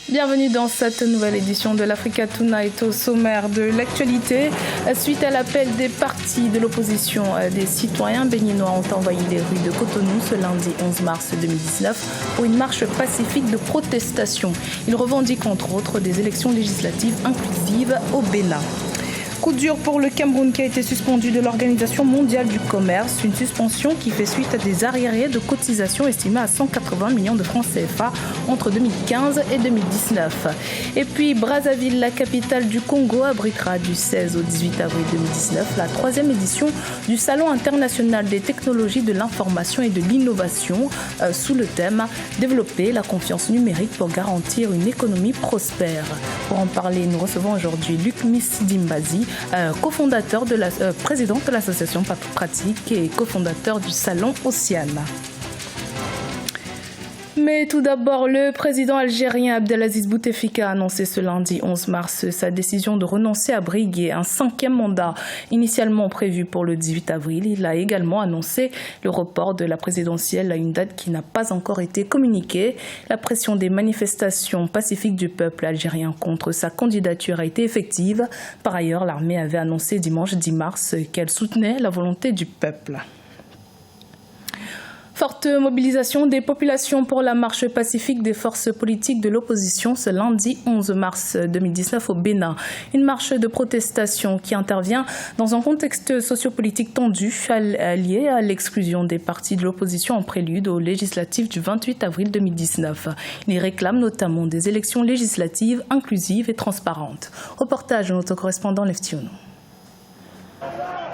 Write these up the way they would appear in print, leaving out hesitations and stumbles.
Bienvenue dans cette nouvelle édition de l'Africa Tonight. Au sommaire de l'actualité, suite à l'appel des partis de l'opposition, des citoyens béninois ont envahi les rues de Cotonou ce lundi 11 mars 2019 pour une marche pacifique de protestation. Ils revendiquent entre autres des élections législatives inclusives au Bénin. Coup dur pour le Cameroun qui a été suspendu de l'Organisation mondiale du commerce, une suspension qui fait suite à des arriérés de cotisations estimés à 180 millions de francs CFA entre 2015 et 2019. Et puis Brazzaville, la capitale du Congo, abritera du 16 au 18 avril 2019 la 3e édition du Salon international des technologies de l'information et de l'innovation sous le thème « Développer la confiance numérique pour garantir une économie prospère ». Pour en parler, nous recevons aujourd'hui Luc Missidimbazi, cofondateur de président de l'association Pratique et cofondateur du salon Océane. Mais tout d'abord, le président algérien Abdelaziz Bouteflika a annoncé ce lundi 11 mars sa décision de renoncer à briguer un 5e mandat initialement prévu pour le 18 avril. Il a également annoncé le report de la présidentielle à une date qui n'a pas encore été communiquée. La pression des manifestations pacifiques du peuple algérien contre sa candidature a été effective. Par ailleurs, l'armée avait annoncé dimanche 10 mars qu'elle soutenait la volonté du peuple. Forte mobilisation des populations pour la marche pacifique des forces politiques de l'opposition ce lundi 11 mars 2019 au Bénin. Une marche de protestation qui intervient dans un contexte sociopolitique tendu lié à l'exclusion des partis de l'opposition en prélude aux législatives du 28 avril 2019. Ils réclament notamment des élections législatives inclusives et transparentes. Reportage de notre correspondant Leftiono.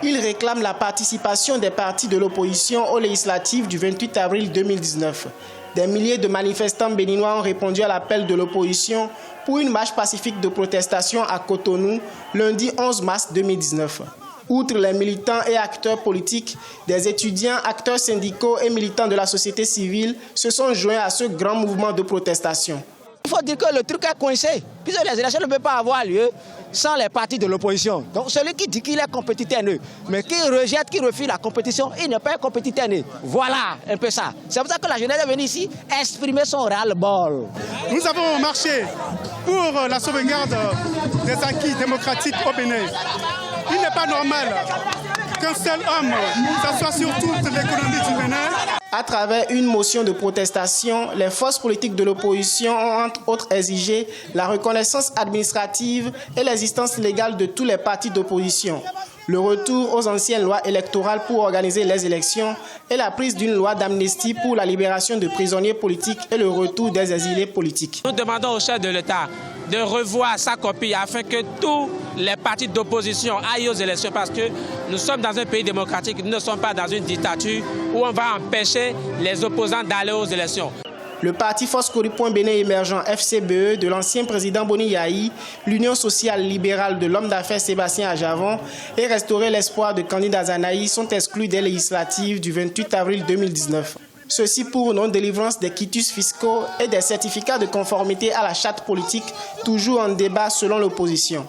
Il réclame la participation des partis de l'opposition aux législatives du 28 avril 2019. Des milliers de manifestants béninois ont répondu à l'appel de l'opposition pour une marche pacifique de protestation à Cotonou lundi 11 mars 2019. Outre les militants et acteurs politiques, des étudiants, acteurs syndicaux et militants de la société civile se sont joints à ce grand mouvement de protestation. Il faut dire que le truc est coincé, puisque les élections ne peuvent pas avoir lieu sans les partis de l'opposition. Donc celui qui dit qu'il est compétiteur né, mais qui rejette, qui refuse la compétition, il n'est pas un compétiteur né. Voilà un peu ça. C'est pour ça que la jeunesse est venue ici exprimer son ras-le-bol. Nous avons marché pour la sauvegarde des acquis démocratiques au Bénin. Il n'est pas normal qu'un seul homme s'assoie sur toute l'économie du Bénin. À travers une motion de protestation, les forces politiques de l'opposition ont entre autres exigé la reconnaissance administrative et l'existence légale de tous les partis d'opposition, le retour aux anciennes lois électorales pour organiser les élections et la prise d'une loi d'amnistie pour la libération de prisonniers politiques et le retour des exilés politiques. Nous demandons au chef de l'État de revoir sa copie afin que tous les partis d'opposition aillent aux élections parce que nous sommes dans un pays démocratique, nous ne sommes pas dans une dictature où on va empêcher les opposants d'aller aux élections. Le parti Force Kori-Point Bénin émergent FCBE de l'ancien président Boni Yahi, l'Union sociale libérale de l'homme d'affaires Sébastien Ajavon et Restaurer l'espoir de Candide Azanaï sont exclus des législatives du 28 avril 2019. Ceci pour non-délivrance des quitus fiscaux et des certificats de conformité à la charte politique, toujours en débat selon l'opposition.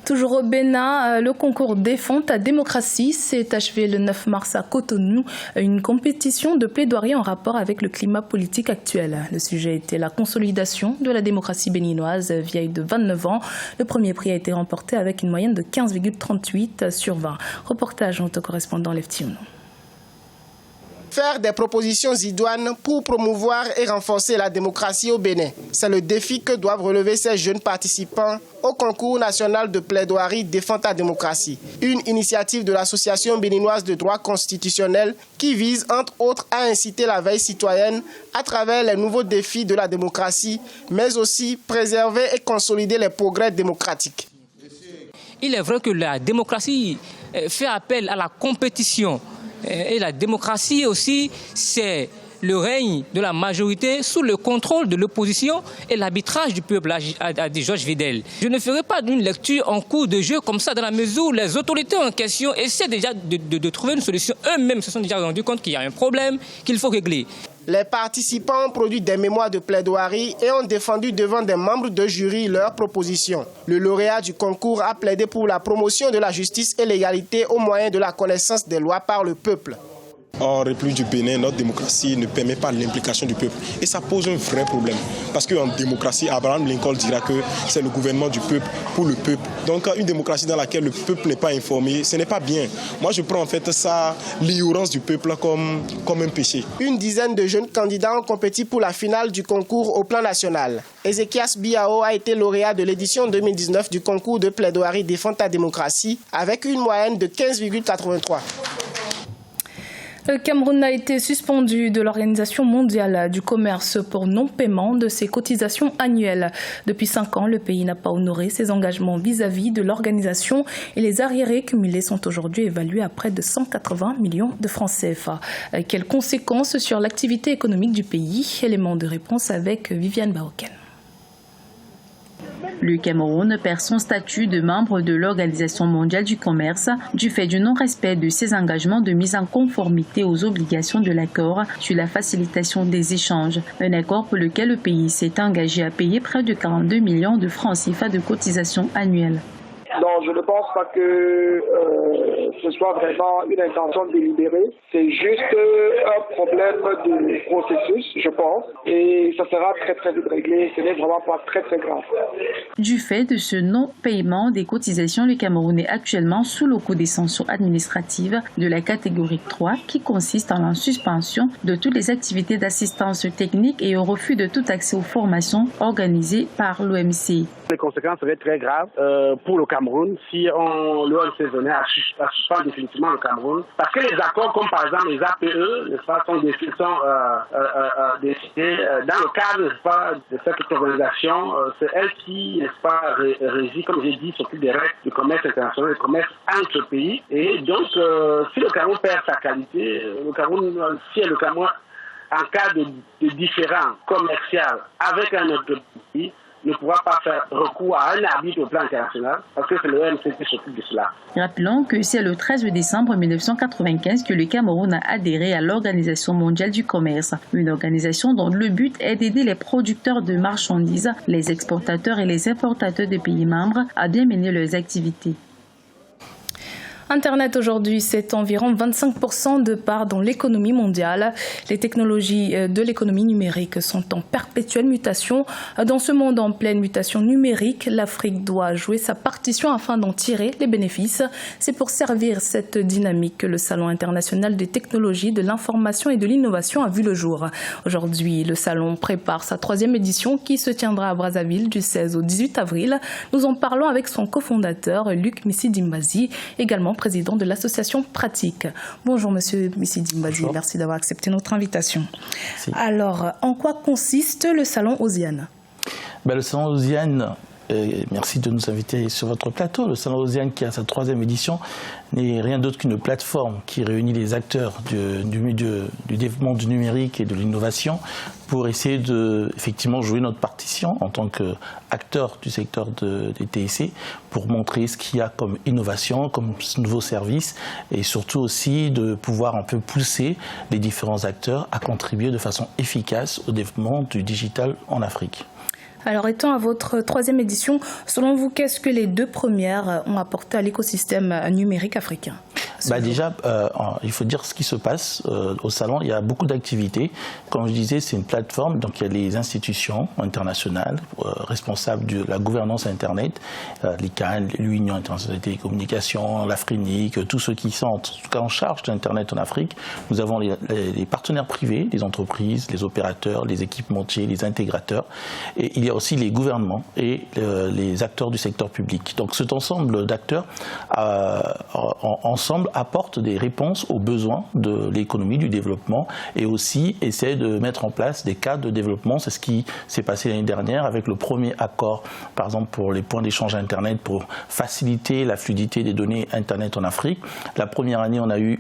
Toujours au Bénin, le concours Défends ta démocratie s'est achevé le 9 mars à Cotonou, une compétition de plaidoirie en rapport avec le climat politique actuel. Le sujet était la consolidation de la démocratie béninoise vieille de 29 ans. Le premier prix a été remporté avec une moyenne de 15,38 sur 20. Reportage de notre correspondant Leftiono. Faire des propositions idoines pour promouvoir et renforcer la démocratie au Bénin. C'est le défi que doivent relever ces jeunes participants au concours national de plaidoirie Défends ta démocratie. Une initiative de l'Association béninoise de droit constitutionnel qui vise entre autres à inciter la veille citoyenne à travers les nouveaux défis de la démocratie, mais aussi préserver et consolider les progrès démocratiques. Il est vrai que la démocratie fait appel à la compétition. Et la démocratie aussi, c'est le règne de la majorité sous le contrôle de l'opposition et l'arbitrage du peuple, a dit Georges Vidal. Je ne ferai pas d'une lecture en cours de jeu comme ça, dans la mesure où les autorités en question essaient déjà de trouver une solution. Eux-mêmes se sont déjà rendus compte qu'il y a un problème qu'il faut régler. Les participants ont produit des mémoires de plaidoirie et ont défendu devant des membres de jury leurs propositions. Le lauréat du concours a plaidé pour la promotion de la justice et l'égalité au moyen de la connaissance des lois par le peuple. en République du Bénin, notre démocratie ne permet pas l'implication du peuple. Et ça pose un vrai problème. Parce qu'en démocratie, Abraham Lincoln dira que c'est le gouvernement du peuple pour le peuple. Donc une démocratie dans laquelle le peuple n'est pas informé, ce n'est pas bien. Moi je prends en fait ça, l'ignorance du peuple comme un péché. Une dizaine de jeunes candidats ont compétit pour la finale du concours au plan national. Ezekias Biao a été lauréat de l'édition 2019 du concours de plaidoirie Défends ta démocratie avec une moyenne de 15,83. Le Cameroun a été suspendu de l'Organisation mondiale du commerce pour non-paiement de ses cotisations annuelles. Depuis 5 ans, le pays n'a pas honoré ses engagements vis-à-vis de l'organisation et les arriérés cumulés sont aujourd'hui évalués à près de 180 millions de francs CFA. Quelles conséquences sur l'activité économique du pays? Élément de réponse avec Viviane Baoken. Le Cameroun perd son statut de membre de l'Organisation mondiale du commerce du fait du non-respect de ses engagements de mise en conformité aux obligations de l'accord sur la facilitation des échanges. Un accord pour lequel le pays s'est engagé à payer près de 42 millions de francs CFA de cotisations annuelles. Non, je ne pense pas que ce soit vraiment une intention délibérée. C'est juste un problème de processus, je pense. Et ça sera très très vite réglé. Ce n'est vraiment pas très très grave. Du fait de ce non-paiement des cotisations, le Cameroun est actuellement sous le coup des sanctions administratives de la catégorie 3 qui consiste en la suspension de toutes les activités d'assistance technique et au refus de tout accès aux formations organisées par l'OMC. Les conséquences seraient très graves pour le Cameroun si l'OMC venait à suspendre définitivement le Cameroun. Parce que les accords comme par exemple les APE sont décidés dans le cadre de cette organisation. C'est elle qui régit, comme j'ai dit, s'occupe des règles du commerce international, du commerce entre pays. Et donc, si le Cameroun perd sa qualité, si le Cameroun, en cas de différend commercial avec un autre pays, ne pourra pas faire recours à un arbitre au plan international parce que c'est l'OMC qui s'occupe de cela. Rappelons que c'est le 13 décembre 1995 que le Cameroun a adhéré à l'Organisation mondiale du commerce, une organisation dont le but est d'aider les producteurs de marchandises, les exportateurs et les importateurs des pays membres à bien mener leurs activités. Internet aujourd'hui, c'est environ 25% de part dans l'économie mondiale. Les technologies de l'économie numérique sont en perpétuelle mutation. Dans ce monde en pleine mutation numérique, l'Afrique doit jouer sa partition afin d'en tirer les bénéfices. C'est pour servir cette dynamique que le Salon international des technologies, de l'information et de l'innovation a vu le jour. Aujourd'hui, le Salon prépare sa 3e édition qui se tiendra à Brazzaville du 16 au 18 avril. Nous en parlons avec son cofondateur, Luc Missidimbazi, également président de l'association Pratique. Bonjour Monsieur Missidimbazi, merci d'avoir accepté notre invitation. Merci. Alors, en quoi consiste le Salon Oziane? Le Salon Oziane, merci de nous inviter sur votre plateau. Le Salon Oziane, qui a sa 3e édition, n'est rien d'autre qu'une plateforme qui réunit les acteurs du développement du numérique et de l'innovation pour essayer de effectivement jouer notre partition en tant qu'acteur du secteur des TIC pour montrer ce qu'il y a comme innovation, comme nouveaux services et surtout aussi de pouvoir un peu pousser les différents acteurs à contribuer de façon efficace au développement du digital en Afrique. Alors, étant à votre 3e édition, selon vous, qu'est-ce que les 2 premières ont apporté à l'écosystème numérique africain? Déjà, il faut dire ce qui se passe au salon. Il y a beaucoup d'activités. Comme je disais, c'est une plateforme. Donc, il y a les institutions internationales responsables de la gouvernance Internet, l'ICANN, l'Union internationale des télécommunications, l'Afrinic, tous ceux qui sont en tout cas en charge d'Internet en Afrique. Nous avons les partenaires privés, les entreprises, les opérateurs, les équipementiers, les intégrateurs. Et il y a aussi les gouvernements et les acteurs du secteur public. Donc, cet ensemble d'acteurs ensemble apporte des réponses aux besoins de l'économie, du développement et aussi essaie de mettre en place des cadres de développement. C'est ce qui s'est passé l'année dernière avec le premier accord, par exemple pour les points d'échange Internet pour faciliter la fluidité des données Internet en Afrique. La première année, on a eu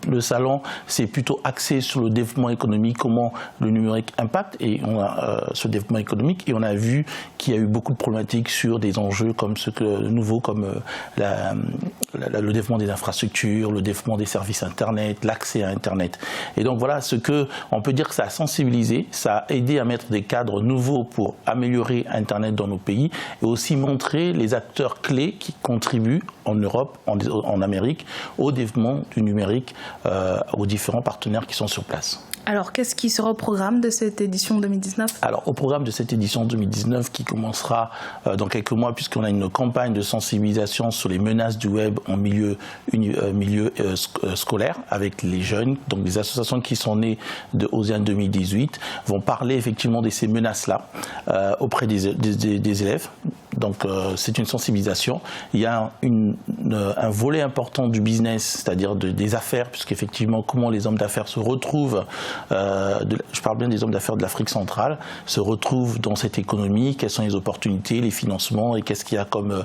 le salon s'est plutôt axé sur le développement économique, comment le numérique impacte et on a ce développement économique et on a vu qu'il y a eu beaucoup de problématiques sur des enjeux comme nouveaux comme le développement des infrastructures, le développement des services Internet, l'accès à Internet. Et donc voilà, on peut dire que ça a sensibilisé, ça a aidé à mettre des cadres nouveaux pour améliorer Internet dans nos pays et aussi montrer les acteurs clés qui contribuent en Europe, en Amérique, au développement du numérique, aux différents partenaires qui sont sur place. Alors, qu'est-ce qui sera au programme de cette édition 2019 ? Alors, au programme de cette édition 2019 qui commencera dans quelques mois, puisqu'on a une campagne de sensibilisation sur les menaces du web en milieu scolaire avec les jeunes. Donc, des associations qui sont nées de OSEAN 2018 vont parler effectivement de ces menaces-là auprès des élèves. Donc, c'est une sensibilisation. Il y a un volet important du business, c'est-à-dire des affaires, puisqu'effectivement, comment les hommes d'affaires se retrouvent, je parle bien des hommes d'affaires de l'Afrique centrale, se retrouvent dans cette économie, quelles sont les opportunités, les financements et qu'est-ce qu'il y a comme,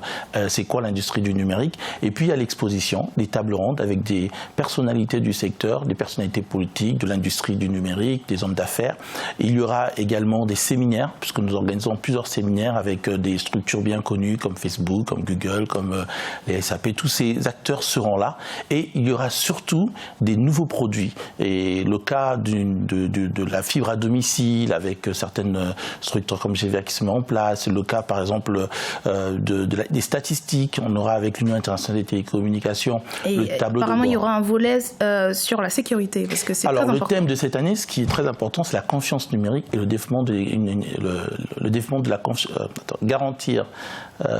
c'est quoi l'industrie du numérique. Et puis, il y a l'exposition, des tables rondes avec des personnalités du secteur, des personnalités politiques, de l'industrie du numérique, des hommes d'affaires. Il y aura également des séminaires, puisque nous organisons plusieurs séminaires avec des structures bien connues comme Facebook, comme Google, comme les SAP. Tous ces acteurs seront là et il y aura surtout des nouveaux produits. Et le cas de la fibre à domicile avec certaines structures comme GVA qui se met en place, le cas par exemple des statistiques, on aura avec l'Union internationale des télécommunications le tableau apparemment de bord. Il y aura un volet sur la sécurité parce que c'est très important. Alors le thème de cette année, ce qui est très important, c'est la confiance numérique et le développement de la confiance, garantir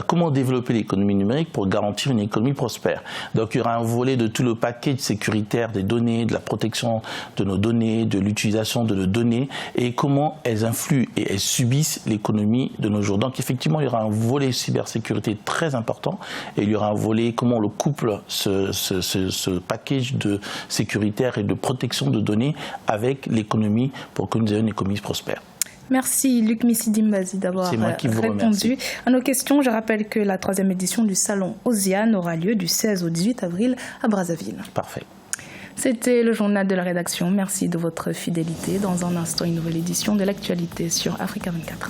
comment développer l'économie numérique pour garantir une économie prospère. Donc il y aura un volet de tout le paquet sécuritaire des données, de la protection de nos données, de l'utilisation de nos données et comment elles influent et elles subissent l'économie de nos jours. Donc effectivement, il y aura un volet cybersécurité très important et il y aura un volet comment on le couple ce package de sécuritaire et de protection de données avec l'économie pour que nous ayons une économie prospère. Merci Luc Missidimbazi d'avoir répondu à nos questions. Je rappelle que la 3e édition du Salon OSEAN aura lieu du 16 au 18 avril à Brazzaville. Parfait. C'était le journal de la rédaction. Merci de votre fidélité. Dans un instant, une nouvelle édition de l'actualité sur Africa 24.